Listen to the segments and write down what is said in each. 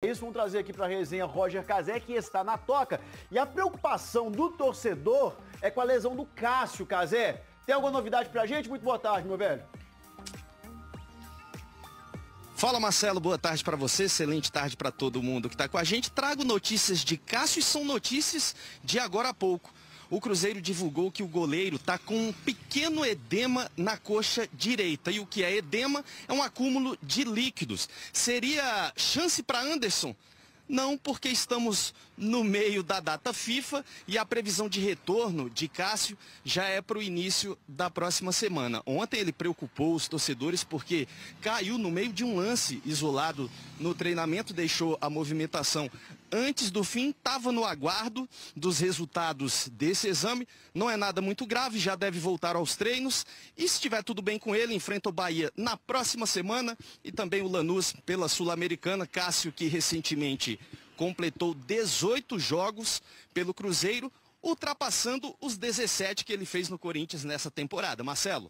Isso, vamos trazer aqui para a resenha Roger Cazé, que está na toca. E a preocupação do torcedor é com a lesão do Cássio. Cazé, tem alguma novidade pra gente? Muito boa tarde, meu velho. Fala, Marcelo, boa tarde para você, excelente tarde para todo mundo que está com a gente. Trago notícias de Cássio e são notícias de agora a pouco. O Cruzeiro divulgou que o goleiro está com um pequeno edema na coxa direita. E o que é edema? É um acúmulo de líquidos. Seria chance para Anderson? Não, porque estamos no meio da data FIFA e a previsão de retorno de Cássio já é para o início da próxima semana. Ontem ele preocupou os torcedores porque caiu no meio de um lance isolado no treinamento, deixou a movimentação antes do fim, estava no aguardo dos resultados desse exame. Não é nada muito grave, já deve voltar aos treinos. E se estiver tudo bem com ele, enfrenta o Bahia na próxima semana e também o Lanús pela Sul-Americana. Cássio, que recentemente completou 18 jogos pelo Cruzeiro, ultrapassando os 17 que ele fez no Corinthians nessa temporada. Marcelo.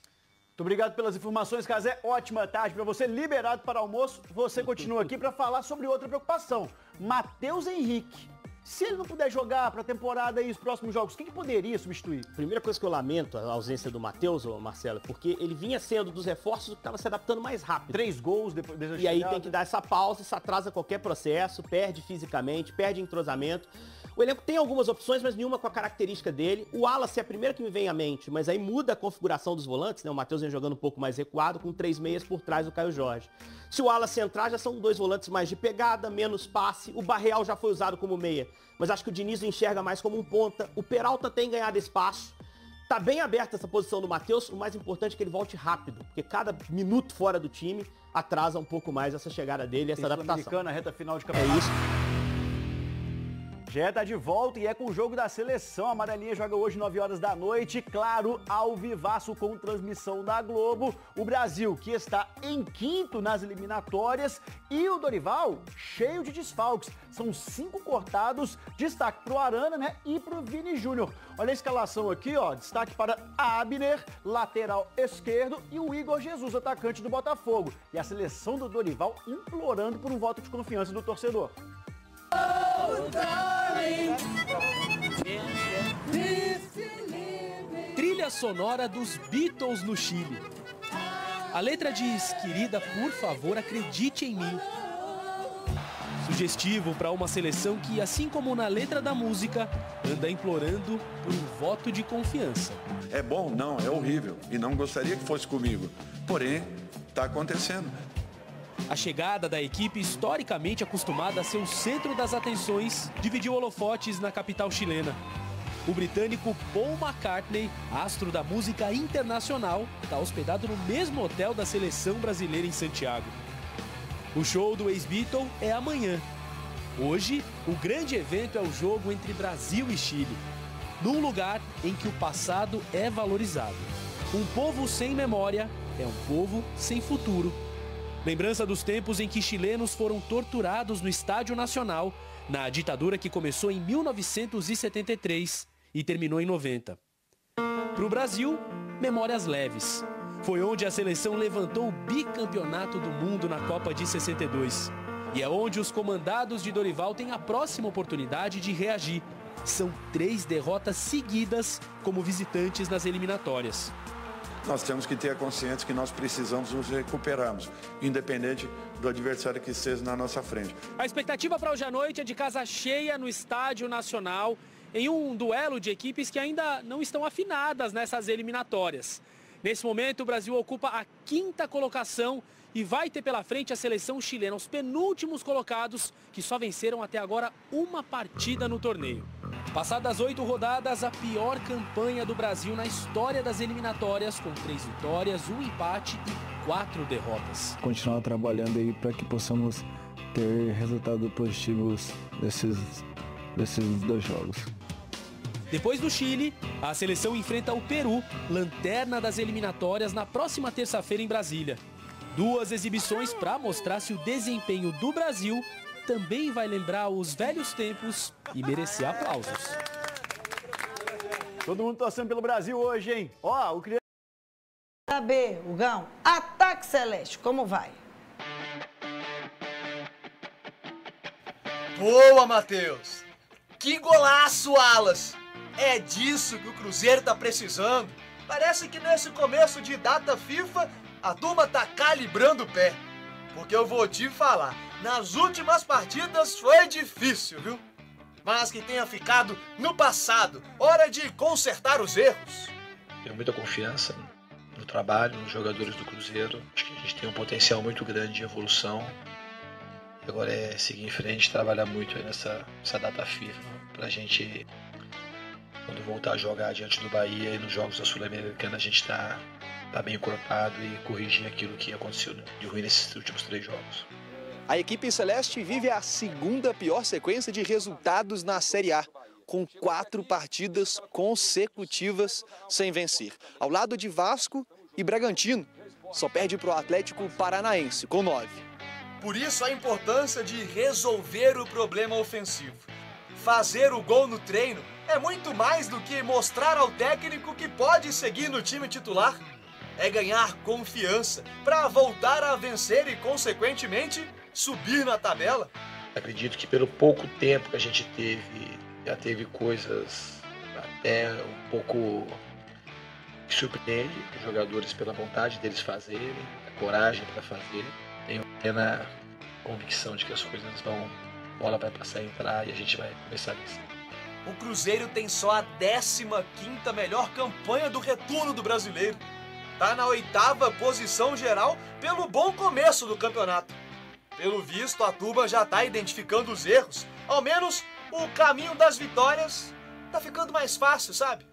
Muito obrigado pelas informações, Cazé. Ótima tarde para você. Liberado para almoço, você continua aqui para falar sobre outra preocupação. Matheus Henrique. Se ele não puder jogar para a temporada e os próximos jogos, quem que poderia substituir? Primeira coisa que eu lamento, a ausência do Matheus, Marcelo, porque ele vinha sendo dos reforços que estava se adaptando mais rápido. 3 gols depois da E chegada. aí tem que dar essa pausa, isso atrasa qualquer processo, perde fisicamente, perde entrosamento. O elenco tem algumas opções, mas nenhuma com a característica dele. O Wallace é a primeira que me vem à mente, mas aí muda a configuração dos volantes, né? O Matheus vem jogando um pouco mais recuado, com 3 meias por trás do Caio Jorge. Se o Wallace entrar, já são 2 volantes mais de pegada, menos passe. O Barreal já foi usado como meia, mas acho que o Diniz enxerga mais como um ponta. O Peralta tem ganhado espaço. Tá bem aberta essa posição do Matheus. O mais importante é que ele volte rápido, porque cada minuto fora do time atrasa um pouco mais essa chegada dele, essa adaptação. Na reta final de campeonato. É isso. Já tá de volta e é com o jogo da seleção. A amarelinha joga hoje 9 horas da noite, claro, ao vivaço com transmissão da Globo. O Brasil, que está em quinto nas eliminatórias, e o Dorival cheio de desfalques. São 5 cortados, destaque pro Arana, né, e pro Vini Júnior. Olha a escalação aqui, ó, destaque para Abner, lateral esquerdo, e o Igor Jesus, atacante do Botafogo. E a seleção do Dorival implorando por um voto de confiança do torcedor. Trilha sonora dos Beatles no Chile. A letra diz: querida, por favor, acredite em mim. Sugestivo para uma seleção que, assim como na letra da música, anda implorando por um voto de confiança. É bom? Não, é horrível. E não gostaria que fosse comigo. Porém, está acontecendo. A chegada da equipe, historicamente acostumada a ser o centro das atenções, dividiu holofotes na capital chilena. O britânico Paul McCartney, astro da música internacional, está hospedado no mesmo hotel da seleção brasileira em Santiago. O show do ex-Beatle é amanhã. Hoje, o grande evento é o jogo entre Brasil e Chile, num lugar em que o passado é valorizado. Um povo sem memória é um povo sem futuro. Lembrança dos tempos em que chilenos foram torturados no Estádio Nacional, na ditadura que começou em 1973 e terminou em 90. Para o Brasil, memórias leves. Foi onde a seleção levantou o bicampeonato do mundo na Copa de 62. E é onde os comandados de Dorival têm a próxima oportunidade de reagir. São 3 derrotas seguidas como visitantes nas eliminatórias. Nós temos que ter a consciência que nós precisamos nos recuperarmos, independente do adversário que esteja na nossa frente. A expectativa para hoje à noite é de casa cheia no Estádio Nacional, em um duelo de equipes que ainda não estão afinadas nessas eliminatórias. Nesse momento, o Brasil ocupa a 5ª colocação e vai ter pela frente a seleção chilena, os penúltimos colocados, que só venceram até agora uma partida no torneio. Passadas 8 rodadas, a pior campanha do Brasil na história das eliminatórias, com 3 vitórias, 1 empate e 4 derrotas. Continuar trabalhando aí para que possamos ter resultados positivos desses 2 jogos. Depois do Chile, a seleção enfrenta o Peru, lanterna das eliminatórias, na próxima terça-feira em Brasília. 2 exibições para mostrar se o desempenho do Brasil também vai lembrar os velhos tempos e merecer aplausos. Todo mundo torcendo pelo Brasil hoje, hein? Ó, o criança... B, Hugão, Ataque Celeste, como vai? Boa, Matheus! Que golaço, Alas! É disso que o Cruzeiro tá precisando. Parece que nesse começo de data FIFA, a turma tá calibrando o pé. Porque eu vou te falar, nas últimas partidas foi difícil, viu? Mas que tenha ficado no passado. Hora de consertar os erros. Tenho muita confiança no trabalho, nos jogadores do Cruzeiro. Acho que a gente tem um potencial muito grande de evolução. Agora é seguir em frente, trabalhar muito aí nessa data FIFA, pra gente, quando voltar a jogar diante do Bahia e nos jogos da Sul-Americana, a gente tá bem encorpado e corrigir aquilo que aconteceu de ruim nesses últimos 3 jogos. A equipe celeste vive a segunda pior sequência de resultados na Série A, com 4 partidas consecutivas sem vencer. Ao lado de Vasco e Bragantino, só perde para o Atlético Paranaense, com 9. Por isso a importância de resolver o problema ofensivo. Fazer o gol no treino é muito mais do que mostrar ao técnico que pode seguir no time titular. É ganhar confiança para voltar a vencer e, consequentemente, subir na tabela. Acredito que pelo pouco tempo que a gente teve, já teve coisas até um pouco que surpreende os jogadores pela vontade deles fazerem, a coragem para fazer. Tenho plena convicção de que as coisas vão, bola vai passar a entrar e a gente vai começar a vencer. O Cruzeiro tem só a 15ª melhor campanha do retorno do brasileiro. Tá na 8ª posição geral pelo bom começo do campeonato. Pelo visto, a turma já tá identificando os erros. Ao menos o caminho das vitórias tá ficando mais fácil, sabe?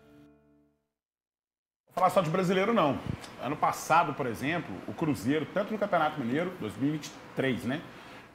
Vou falar só de brasileiro, não. Ano passado, por exemplo, o Cruzeiro, tanto no Campeonato Mineiro, 2023, né?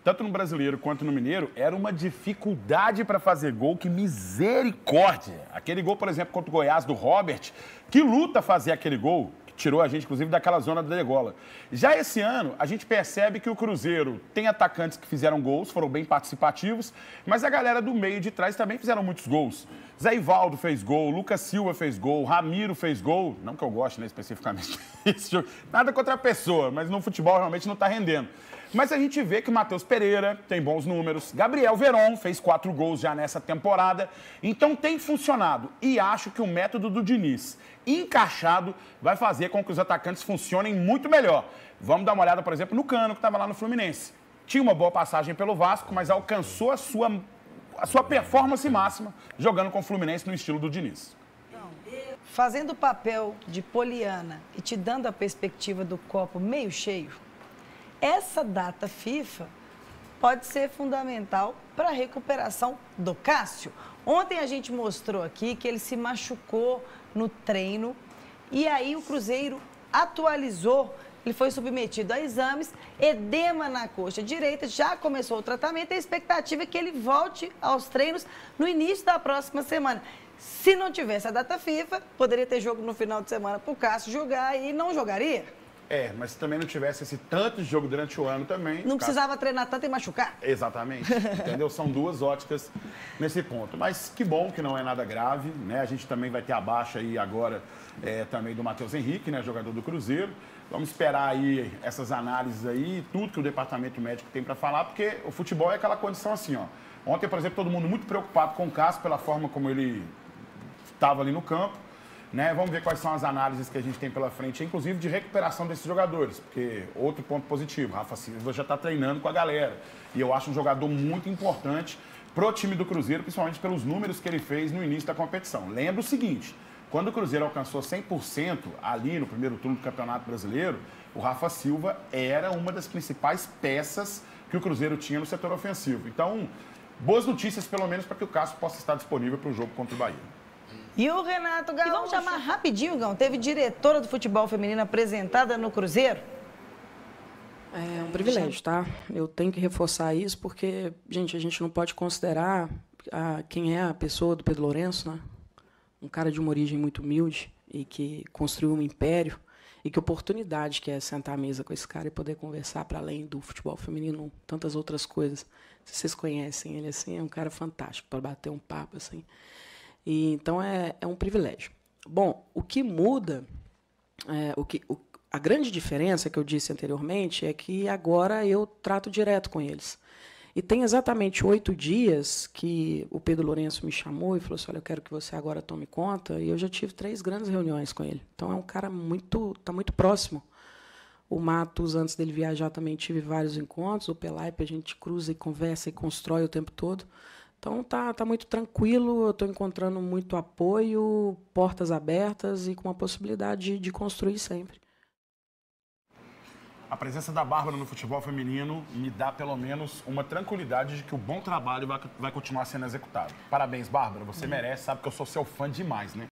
Tanto no Brasileiro quanto no Mineiro, era uma dificuldade para fazer gol, que misericórdia. Aquele gol, por exemplo, contra o Goiás, do Robert, que luta fazer aquele gol, que tirou a gente, inclusive, daquela zona da degola. Já esse ano, a gente percebe que o Cruzeiro tem atacantes que fizeram gols, foram bem participativos, mas a galera do meio de trás também fizeram muitos gols. Zé Ivaldo fez gol, Lucas Silva fez gol, Ramiro fez gol, não que eu goste, né, especificamente desse jogo. Nada contra a pessoa, mas no futebol realmente não está rendendo. Mas a gente vê que o Matheus Pereira tem bons números, Gabriel Veron fez 4 gols já nessa temporada, então tem funcionado. E acho que o método do Diniz, encaixado, vai fazer com que os atacantes funcionem muito melhor. Vamos dar uma olhada, por exemplo, no Cano, que estava lá no Fluminense. Tinha uma boa passagem pelo Vasco, mas alcançou a sua performance máxima jogando com o Fluminense no estilo do Diniz. Fazendo o papel de poliana e te dando a perspectiva do copo meio cheio, essa data FIFA pode ser fundamental para a recuperação do Cássio. Ontem a gente mostrou aqui que ele se machucou no treino e aí o Cruzeiro atualizou, ele foi submetido a exames, edema na coxa direita, já começou o tratamento e a expectativa é que ele volte aos treinos no início da próxima semana. Se não tivesse a data FIFA, poderia ter jogo no final de semana para o Cássio jogar e não jogaria. Mas se também não tivesse esse tanto de jogo durante o ano também... Não precisava treinar tanto e machucar. Exatamente, entendeu? São duas óticas nesse ponto. Mas que bom que não é nada grave, né? A gente também vai ter a baixa aí agora também do Matheus Henrique, né? Jogador do Cruzeiro. Vamos esperar aí essas análises aí, tudo que o departamento médico tem para falar, porque o futebol é aquela condição assim, ó. Ontem, por exemplo, todo mundo muito preocupado com o Cássio pela forma como ele estava ali no campo. Né? Vamos ver quais são as análises que a gente tem pela frente, inclusive de recuperação desses jogadores, porque outro ponto positivo, Rafa Silva já está treinando com a galera, e eu acho um jogador muito importante pro time do Cruzeiro, principalmente pelos números que ele fez no início da competição. Lembra o seguinte, quando o Cruzeiro alcançou 100% ali no primeiro turno do Campeonato Brasileiro, o Rafa Silva era uma das principais peças que o Cruzeiro tinha no setor ofensivo. Então, boas notícias pelo menos para que o Cássio possa estar disponível para o jogo contra o Bahia. E o Renato Gaúcho? E vamos chamar rapidinho, Gão. Teve diretora do futebol feminino apresentada no Cruzeiro? É um privilégio, tá? Eu tenho que reforçar isso porque, gente, a gente não pode considerar quem é a pessoa do Pedro Lourenço, né? Um cara de uma origem muito humilde e que construiu um império e que oportunidade que é sentar à mesa com esse cara e poder conversar para além do futebol feminino, tantas outras coisas. Se vocês conhecem ele assim, é um cara fantástico para bater um papo assim. E, então, é um privilégio. Bom, o que muda, a grande diferença que eu disse anteriormente é que agora eu trato direto com eles. E tem exatamente 8 dias que o Pedro Lourenço me chamou e falou assim, olha, eu quero que você agora tome conta. E eu já tive 3 grandes reuniões com ele. Então é um cara tá muito próximo. O Matos, antes dele viajar, também tive vários encontros. O Pelaipe, a gente cruza e conversa e constrói o tempo todo. Então tá muito tranquilo, eu estou encontrando muito apoio, portas abertas e com a possibilidade de construir sempre. A presença da Bárbara no futebol feminino me dá, pelo menos, uma tranquilidade de que o bom trabalho vai continuar sendo executado. Parabéns, Bárbara. Você merece, sabe que eu sou seu fã demais, né?